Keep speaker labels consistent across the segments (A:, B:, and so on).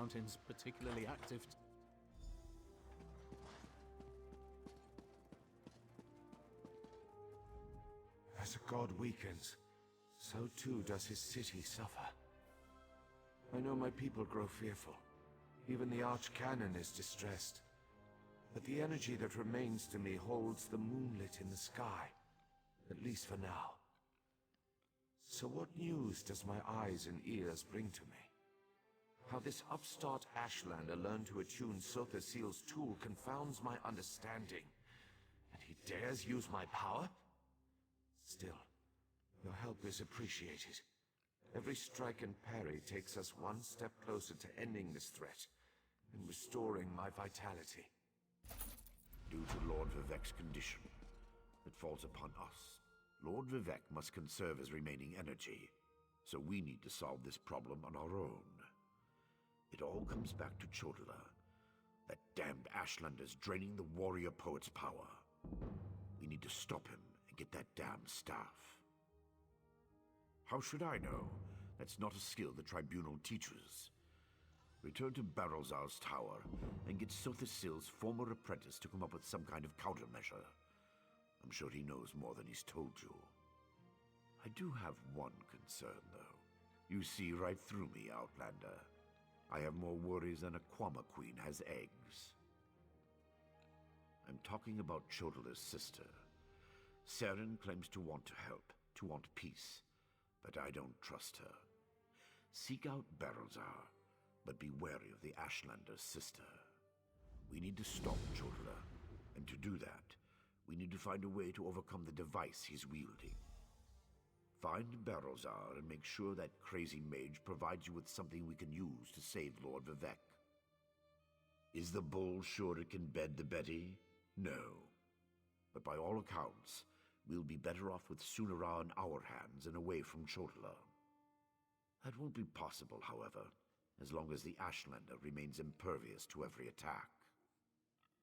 A: mountains particularly active.
B: As a god weakens, so too does his city suffer. I know my people grow fearful. Even the Archcanon is distressed. But the energy that remains to me holds the moonlit in the sky, at least for now. So what news does my eyes and ears bring to me? How this upstart Ashlander learned to attune Sotherseal's tool confounds my understanding. And he dares use my power? Still, your help is appreciated. Every strike and parry takes us one step closer to ending this threat and restoring my vitality.
C: Due to Lord Vivek's condition, it falls upon us. Lord Vivek must conserve his remaining energy, so we need to solve this problem on our own. It all comes back to Chodala. That damned Ashlander's draining the warrior poet's power. We need to stop him and get that damned staff. How should I know? That's not a skill the Tribunal teaches. Return to Barrelzar's tower and get Sotherseal's former apprentice to come up with some kind of countermeasure. I'm sure he knows more than he's told you. I do have one concern, though. You see right through me, Outlander. I have more worries than a Kwama queen has eggs. I'm talking about Chodala's sister. Seren claims to want to help, to want peace, but I don't trust her. Seek out Barrelzar, but be wary of the Ashlander's sister. We need to stop Chodala, and to do that, we need to find a way to overcome the device he's wielding. Find Barrelzar and make sure that crazy mage provides you with something we can use to save Lord Vivek. Is the bull sure it can bed the Betty? No. But by all accounts, we'll be better off with Sunara in our hands and away from Chodala. That won't be possible, however, as long as the Ashlander remains impervious to every attack.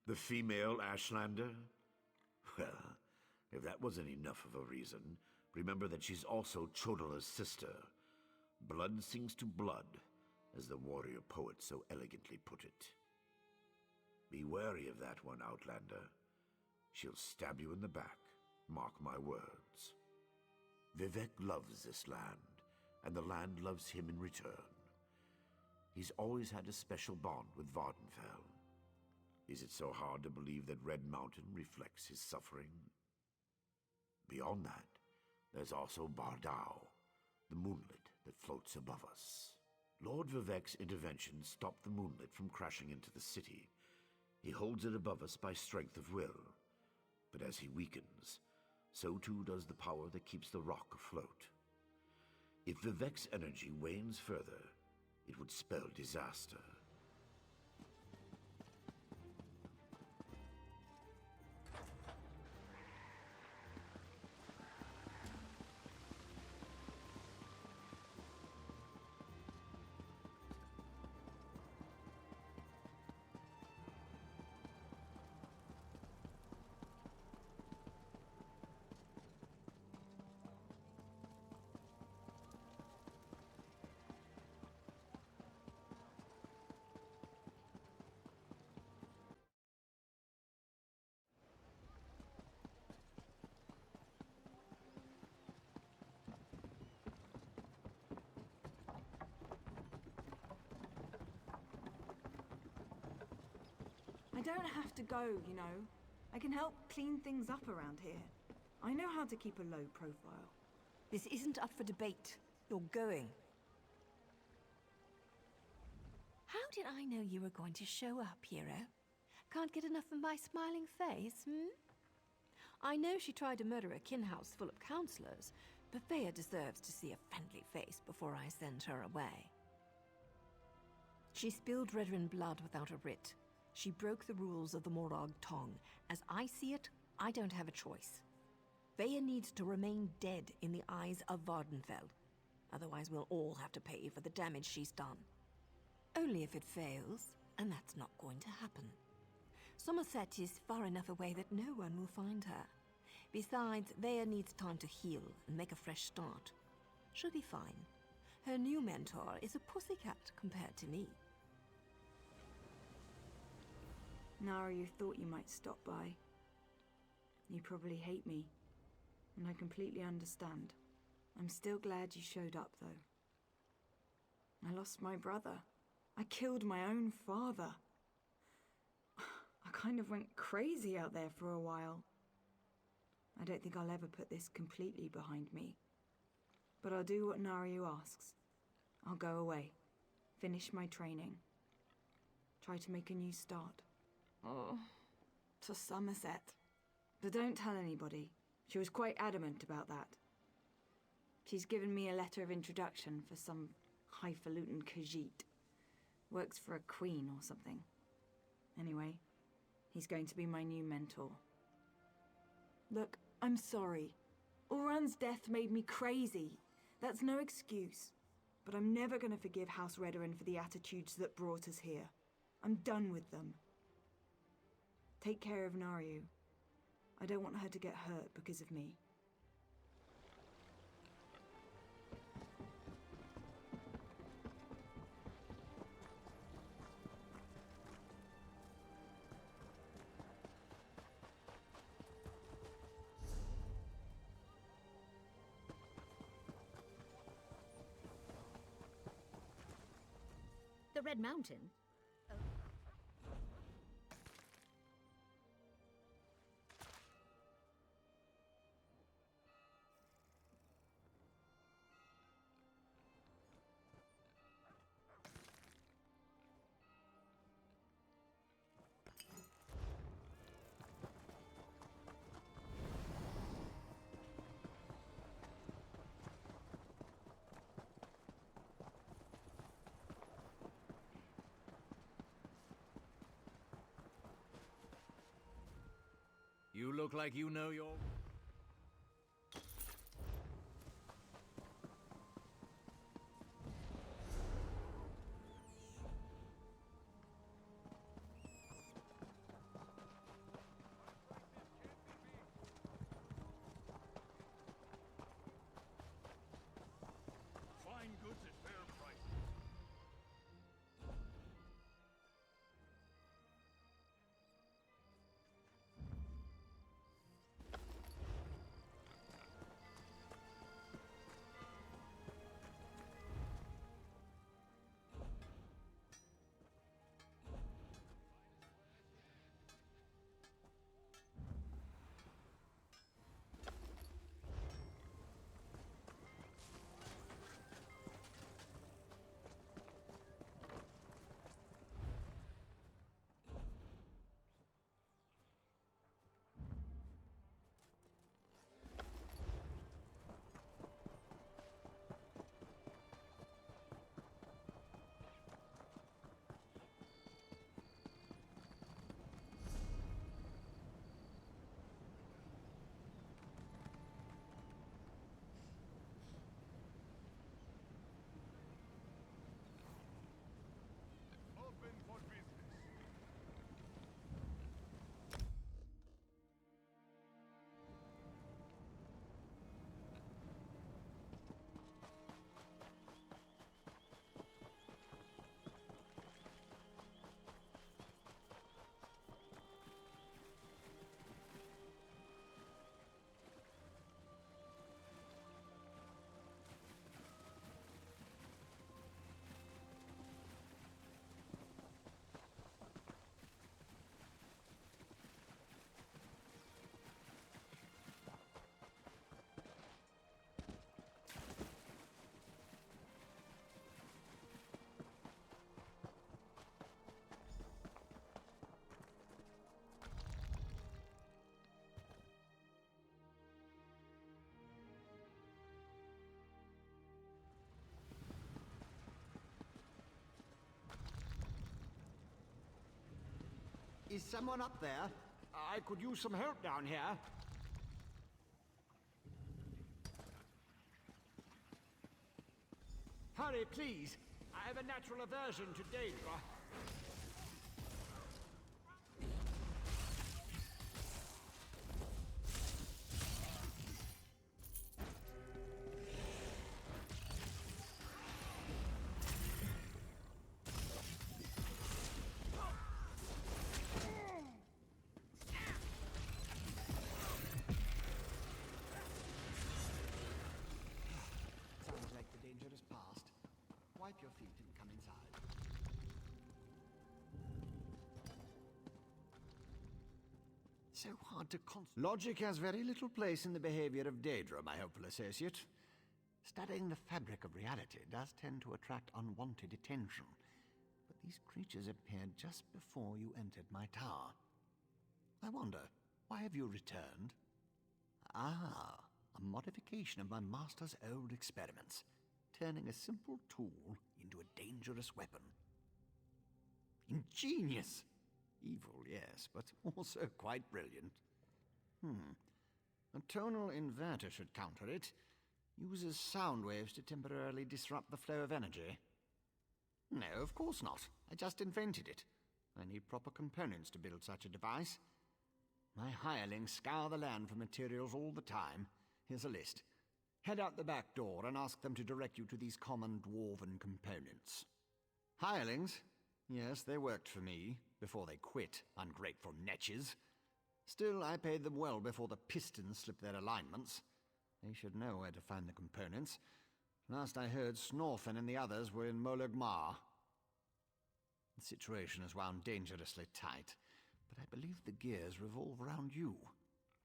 C: The female Ashlander? Well, if that wasn't enough of a reason, remember that she's also Chodala's sister. Blood sings to blood, as the warrior poet so elegantly put it. Be wary of that one, Outlander. She'll stab you in the back, mark my words. Vivek loves this land, and the land loves him in return. He's always had a special bond with Vvardenfell. Is it so hard to believe that Red Mountain reflects his suffering? Beyond that, there's also Bardao, the moonlit that floats above us. Lord Vivek's intervention stopped the moonlit from crashing into the city. He holds it above us by strength of will. But as he weakens, so too does the power that keeps the rock afloat. If Vivek's energy wanes further, it would spell disaster.
D: I don't have to go, you know. I can help clean things up around here. I know how to keep a low profile.
E: This isn't up for debate. You're going. How did I know you were going to show up, hero? Can't get enough of my smiling face, hmm? I know she tried to murder a kin house full of counselors, but Thea deserves to see a friendly face before I send her away. She spilled Redrin blood without a writ. She broke the rules of the Morag Tong. As I see it, I don't have a choice. Thea needs to remain dead in the eyes of Vvardenfell. Otherwise we'll all have to pay for the damage she's done. Only if it fails, and that's not going to happen. Somerset is far enough away that no one will find her. Besides, Thea needs time to heal and make a fresh start. She'll be fine. Her new mentor is a pussycat compared to me.
D: Nara, you thought you might stop by. You probably hate me, and I completely understand. I'm still glad you showed up, though. I lost my brother. I killed my own father. I kind of went crazy out there for a while. I don't think I'll ever put this completely behind me. But I'll do what Naryu asks. I'll go away, finish my training, try to make a new start. Oh, to Somerset. But don't tell anybody. She was quite adamant about that. She's given me a letter of introduction for some highfalutin Khajiit. Works for a queen or something. Anyway, he's going to be my new mentor. Look, I'm sorry. Oran's death made me crazy. That's no excuse. But I'm never gonna forgive House Redoran for the attitudes that brought us here. I'm done with them. Take care of Naryu. I don't want her to get hurt because of me.
F: The Red Mountain?
A: You look like you know your...
G: Fine goods at fair prices. Open for business.
H: Is someone up there? I could use some help down here. Hurry, please. I have a natural aversion to danger. So hard to Logic has very little place in the behavior of Daedra, my hopeful associate. Studying the fabric of reality does tend to attract unwanted attention. But these creatures appeared just before you entered my tower. I wonder, why have you returned? Ah, a modification of my master's old experiments, turning a simple tool into a dangerous weapon. Ingenious! Evil, yes, but also quite brilliant. A tonal inverter should counter it. Uses sound waves to temporarily disrupt the flow of energy. No, of course not. I just invented it. I need proper components to build such a device. My hirelings scour the land for materials all the time. Here's a list. Head out the back door and ask them to direct you to these common dwarven components. Hirelings? Yes, they worked for me, before they quit, ungrateful netches. Still, I paid them well before the pistons slipped their alignments. They should know where to find the components. Last I heard, Snorfen and the others were in Molag Mar. The situation is wound dangerously tight, but I believe the gears revolve around you.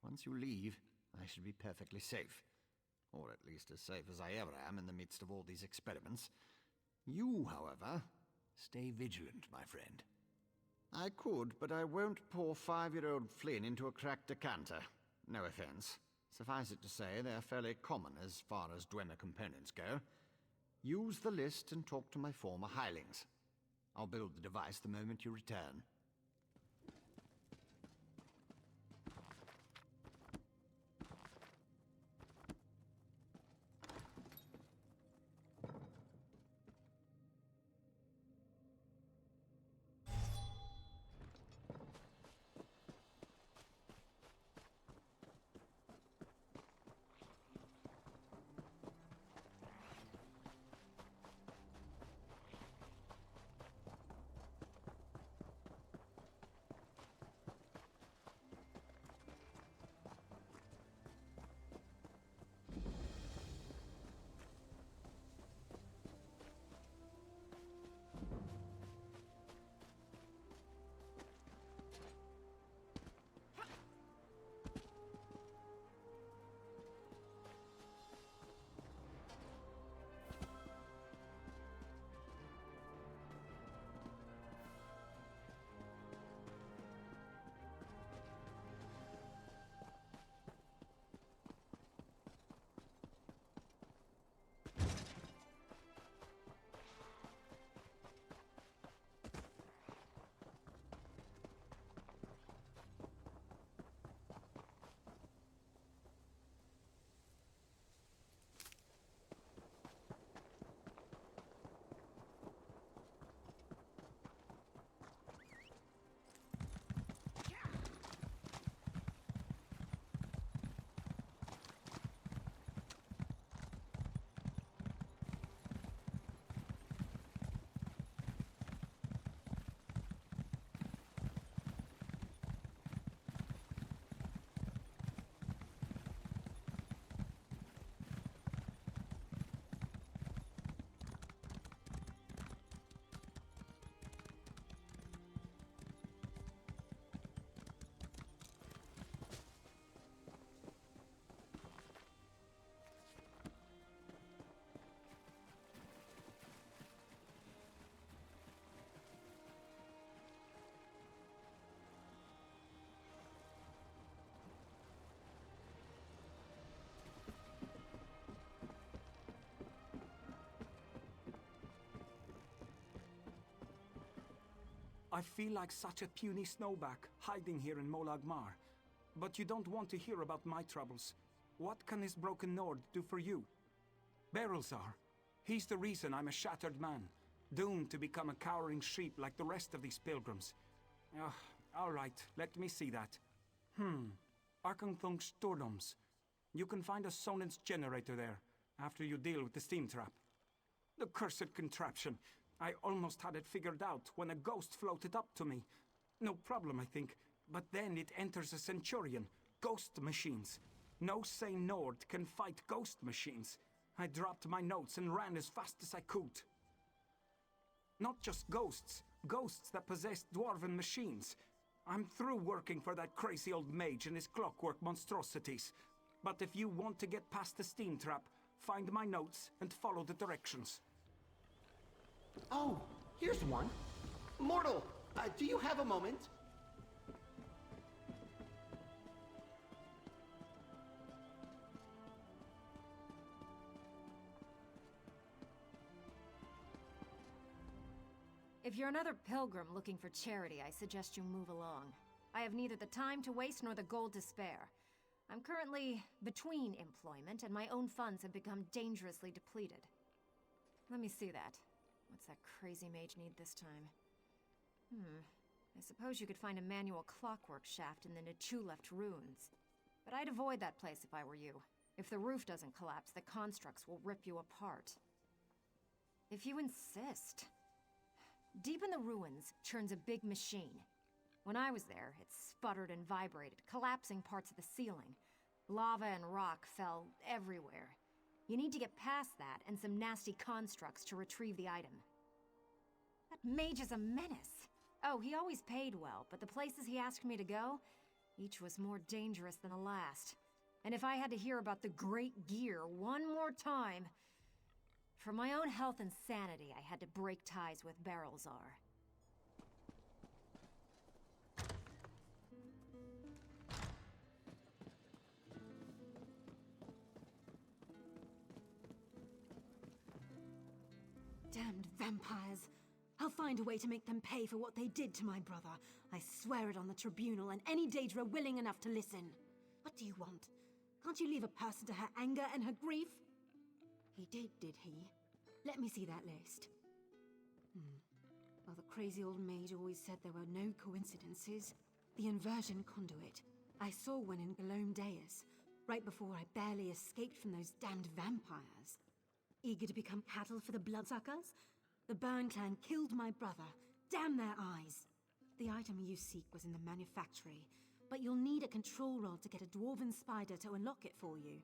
H: Once you leave, I should be perfectly safe. Or at least as safe as I ever am in the midst of all these experiments. You, however, stay vigilant, my friend. I could, but I won't pour 5-year-old Flynn into a cracked decanter. No offense. Suffice it to say, they're fairly common as far as Dwemer components go. Use the list and talk to my former hirelings. I'll build the device the moment you return.
F: I feel like such a puny snowback, hiding here in Molag Mar. But you don't want to hear about my troubles. What can this broken Nord do for you? Berylzar. He's the reason I'm a shattered man, doomed to become a cowering sheep like the rest of these pilgrims. All right, let me see that. Arkanthung Stordoms. You can find a Sonance generator there, after you deal with the steam trap. The cursed contraption. I almost had it figured out when a ghost floated up to me. No problem, I think. But then it enters a Centurion. Ghost machines. No sane Nord can fight ghost machines. I dropped my notes and ran as fast as I could. Not just ghosts. Ghosts that possess dwarven machines. I'm through working for that crazy old mage and his clockwork monstrosities. But if you want to get past the steam trap, find my notes and follow the directions.
I: Oh, here's one. Mortal, do you have a moment?
J: If you're another pilgrim looking for charity, I suggest you move along. I have neither the time to waste nor the gold to spare. I'm currently between employment, and my own funds have become dangerously depleted. Let me see that. What's that crazy mage need this time? I suppose you could find a manual clockwork shaft in the Nichuleft ruins. But I'd avoid that place if I were you. If the roof doesn't collapse, the constructs will rip you apart. If you insist. Deep in the ruins churns a big machine. When I was there, it sputtered and vibrated, collapsing parts of the ceiling. Lava and rock fell everywhere. You need to get past that and some nasty constructs to retrieve the item. That mage is a menace. Oh, he always paid well, but the places he asked me to go, each was more dangerous than the last. And if I had to hear about the Great Gear one more time... For my own health and sanity, I had to break ties with Barrelzar.
K: Damned vampires! I'll find a way to make them pay for what they did to my brother. I swear it on the tribunal and any Daedra willing enough to listen. What do you want? Can't you leave a person to her anger and her grief? He did he? Let me see that list. Well, the crazy old mage always said there were no coincidences. The inversion conduit. I saw one in Galome Deus, right before I barely escaped from those damned vampires. Eager to become cattle for the bloodsuckers? The Burn clan killed my brother. Damn their eyes! The item you seek was in the manufactory, but you'll need a control rod to get a dwarven spider to unlock it for you.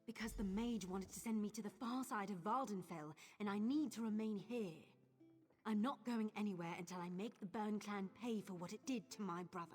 K: Because the mage wanted to send me to the far side of Vvardenfell, and I need to remain here. I'm not going anywhere until I make the Burn clan pay for what it did to my brother.